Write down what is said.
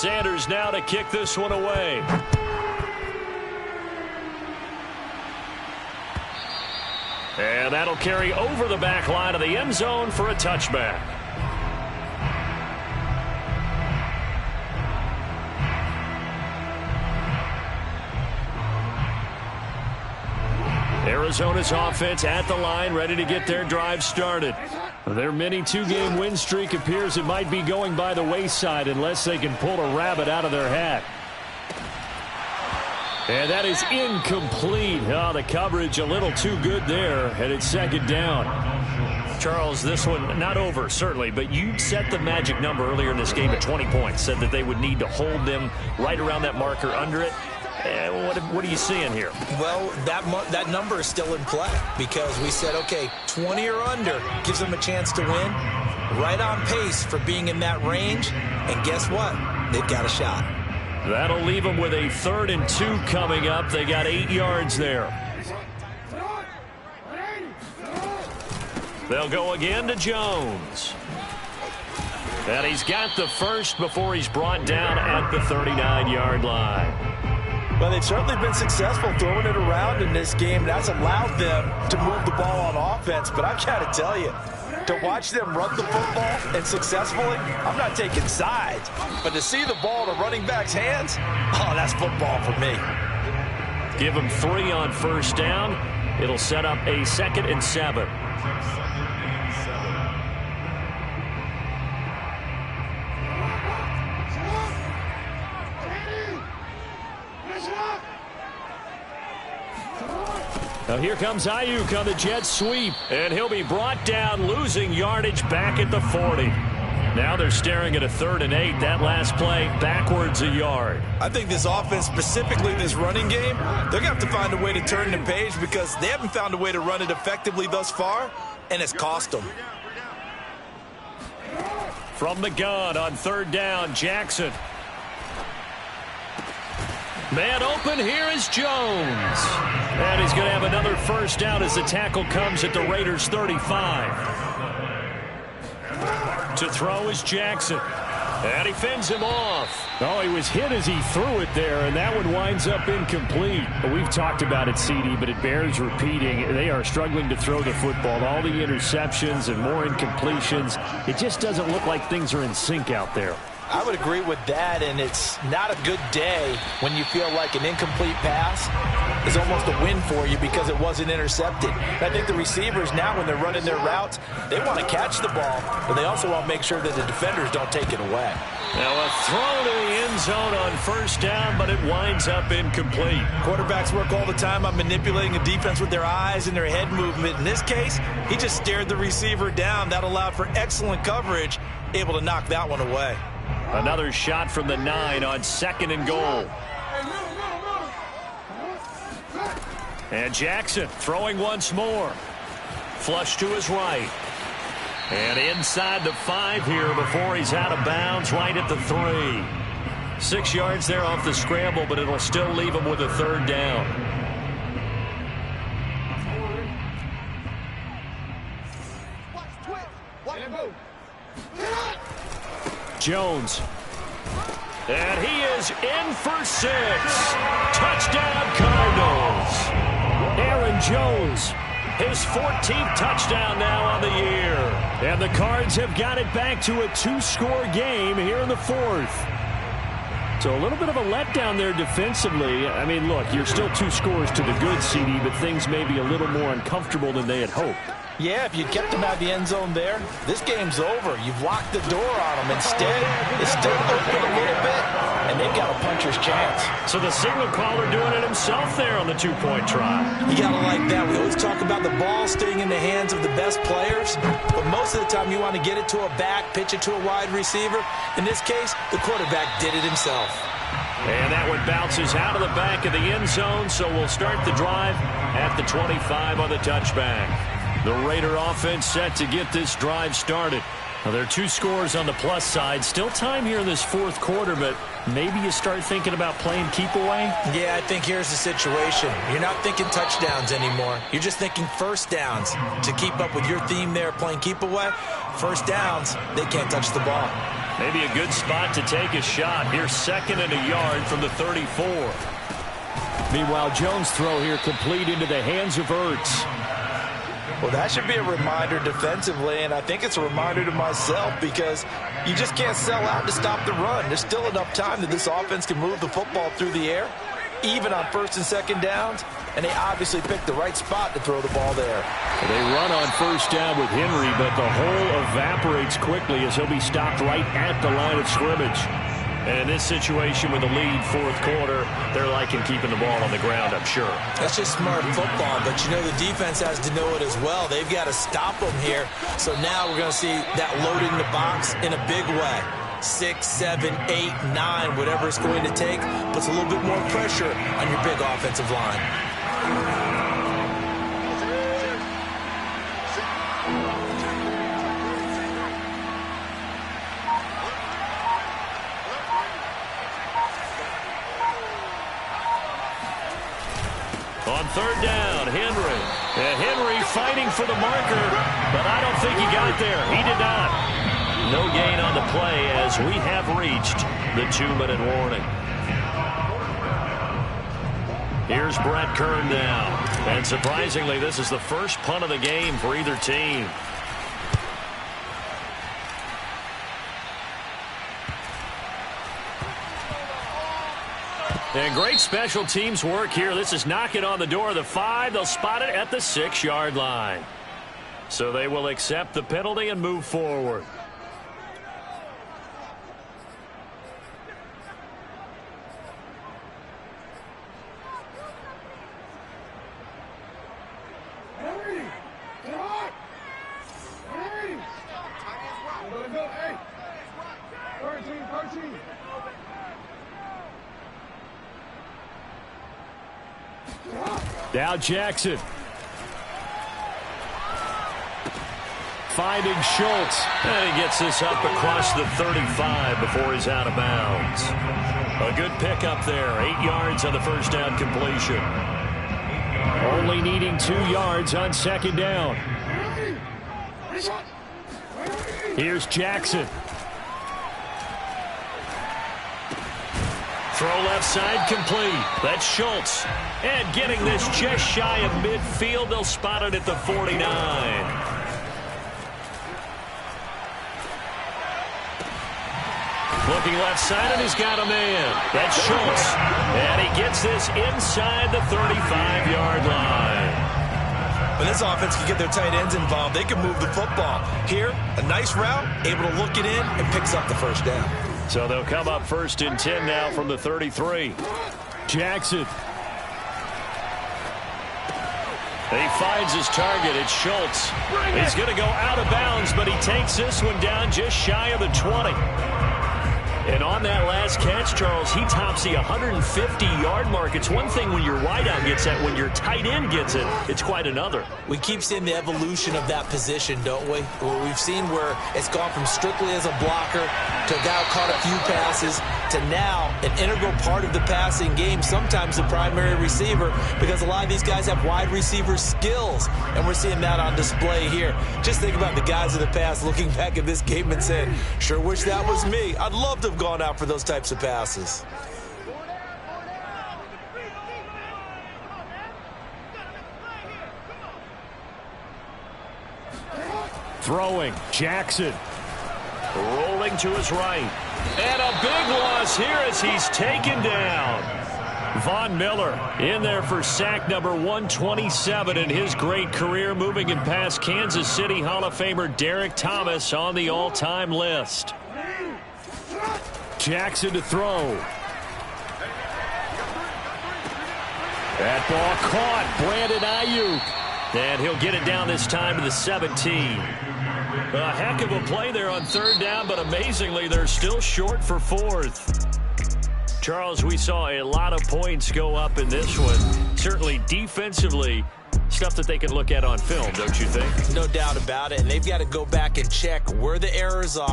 Sanders now to kick this one away. And that'll carry over the back line of the end zone for a touchback. Arizona's offense at the line, ready to get their drive started. Their mini two-game win streak appears it might be going by the wayside unless they can pull a rabbit out of their hat. And that is incomplete. Oh, the coverage a little too good there, and it's second down. Charles, this one not over, certainly, but you set the magic number earlier in this game at 20 points, said that they would need to hold them right around that marker under it. What are you seeing here? Well, that number is still in play because we said, okay, 20 or under gives them a chance to win. Right on pace for being in that range. And guess what? They've got a shot. That'll leave them with a 3rd and 2 coming up. They got 8 yards there. They'll go again to Jones. And he's got the first before he's brought down at the 39-yard line. Well, they've certainly been successful throwing it around in this game. That's allowed them to move the ball on offense. But I've got to tell you, to watch them run the football and successfully, I'm not taking sides. But to see the ball in a running back's hands, oh, that's football for me. Give them 3 on first down. It'll set up a 2nd and 7. Now here comes Ayuk on the jet sweep, and he'll be brought down, losing yardage back at the 40. Now they're staring at a 3rd and 8. That last play, backwards a yard. I think this offense, specifically this running game, they're going to have to find a way to turn the page because they haven't found a way to run it effectively thus far, and it's cost them. From the gun on 3rd down, Jackson. Man open, here is Jones. And he's going to have another first down as the tackle comes at the Raiders' 35. To throw is Jackson. And he fends him off. Oh, he was hit as he threw it there, and that one winds up incomplete. We've talked about it, CD, but it bears repeating. They are struggling to throw the football. All the interceptions and more incompletions. It just doesn't look like things are in sync out there. I would agree with that, and it's not a good day when you feel like an incomplete pass is almost a win for you because it wasn't intercepted. I think the receivers now, when they're running their routes, they want to catch the ball, but they also want to make sure that the defenders don't take it away. Now a throw to the end zone on first down, but it winds up incomplete. Quarterbacks work all the time on manipulating a defense with their eyes and their head movement. In this case, he just stared the receiver down. That allowed for excellent coverage, able to knock that one away. Another shot from the 9 on 2nd and goal. And Jackson throwing once more. Flush to his right. And inside the 5 here before he's out of bounds, right at the 3. 6 yards there off the scramble, but it'll still leave him with a 3rd down. Jones. And he is in for 6. Touchdown Cardinals. Aaron Jones, his 14th touchdown now on the year. And the Cards have got it back to a 2-score game here in the 4th. So a little bit of a letdown there defensively. I mean, look, you're still 2 scores to the good, CD, but things may be a little more uncomfortable than they had hoped. Yeah, if you kept them out of the end zone there, this game's over. You've locked the door on them. Instead, it's still open a little bit, and they've got a puncher's chance. So the signal caller doing it himself there on the 2-point try. You got to like that. We always talk about the ball staying in the hands of the best players, but most of the time you want to get it to a back, pitch it to a wide receiver. In this case, the quarterback did it himself. And that one bounces out of the back of the end zone, so we'll start the drive at the 25 on the touchback. The Raider offense set to get this drive started. Now, there are 2 scores on the plus side. Still time here in this 4th quarter, but maybe you start thinking about playing keep away? Yeah, I think here's the situation. You're not thinking touchdowns anymore. You're just thinking first downs. To keep up with your theme there, playing keep away, first downs, they can't touch the ball. Maybe a good spot to take a shot. Here's 2nd and a yard from the 34. Meanwhile, Jones' throw here complete into the hands of Ertz. Well, that should be a reminder defensively, and I think it's a reminder to myself because you just can't sell out to stop the run. There's still enough time that this offense can move the football through the air, even on 1st and 2nd downs, and they obviously picked the right spot to throw the ball there. They run on 1st down with Henry, but the hole evaporates quickly as he'll be stopped right at the line of scrimmage. And in this situation with a lead 4th quarter, they're liking keeping the ball on the ground, I'm sure. That's just smart football, but you know the defense has to know it as well. They've got to stop them here. So now we're going to see that loading the box in a big way. 6, 7, 8, 9, whatever it's going to take, puts a little bit more pressure on your big offensive line. On 3rd down, Henry. Henry fighting for the marker, but I don't think he got there. He did not. No gain on the play as we have reached the 2-minute warning. Here's Brett Kern now. And surprisingly, this is the first punt of the game for either team. And great special teams work here. This is knocking on the door of the 5. They'll spot it at the 6-yard line. So they will accept the penalty and move forward. Now Jackson. Finding Schultz. And he gets this up across the 35 before he's out of bounds. A good pickup there. 8 yards on the 1st down completion. Only needing 2 yards on 2nd down. Here's Jackson. Throw left side complete. That's Schultz. And getting this just shy of midfield. They'll spot it at the 49. Looking left side, and he's got a man. That's Schultz. And he gets this inside the 35-yard line. When this offense can get their tight ends involved, they can move the football. Here, a nice route, able to look it in, and picks up the 1st down. So they'll come up 1st and 10 now from the 33. Jackson. He finds his target. It's Schultz. He's going to go out of bounds, but he takes this one down just shy of the 20. And on that last catch, Charles, he tops the 150-yard mark. It's one thing when your wideout gets that. When your tight end gets it, it's quite another. We keep seeing the evolution of that position, don't we? Where we've seen where it's gone from strictly as a blocker to a guy who caught a few passes to now an integral part of the passing game, sometimes the primary receiver, because a lot of these guys have wide receiver skills, and we're seeing that on display here. Just think about the guys of the past looking back at this game and saying, sure wish that was me. I'd love to have gone out for those types of passes. Throwing, Jackson. Rolling to his right. And a big loss here as he's taken down. Von Miller in there for sack number 127 in his great career, moving and past Kansas City Hall of Famer Derek Thomas on the all-time list. Jackson to throw. That ball caught. Brandon Ayuk. And he'll get it down this time to the 17. A heck of a play there on 3rd down, but amazingly, they're still short for 4th. Charles, we saw a lot of points go up in this one. Certainly defensively, stuff that they can look at on film, don't you think? No doubt about it, and they've got to go back and check where the errors are.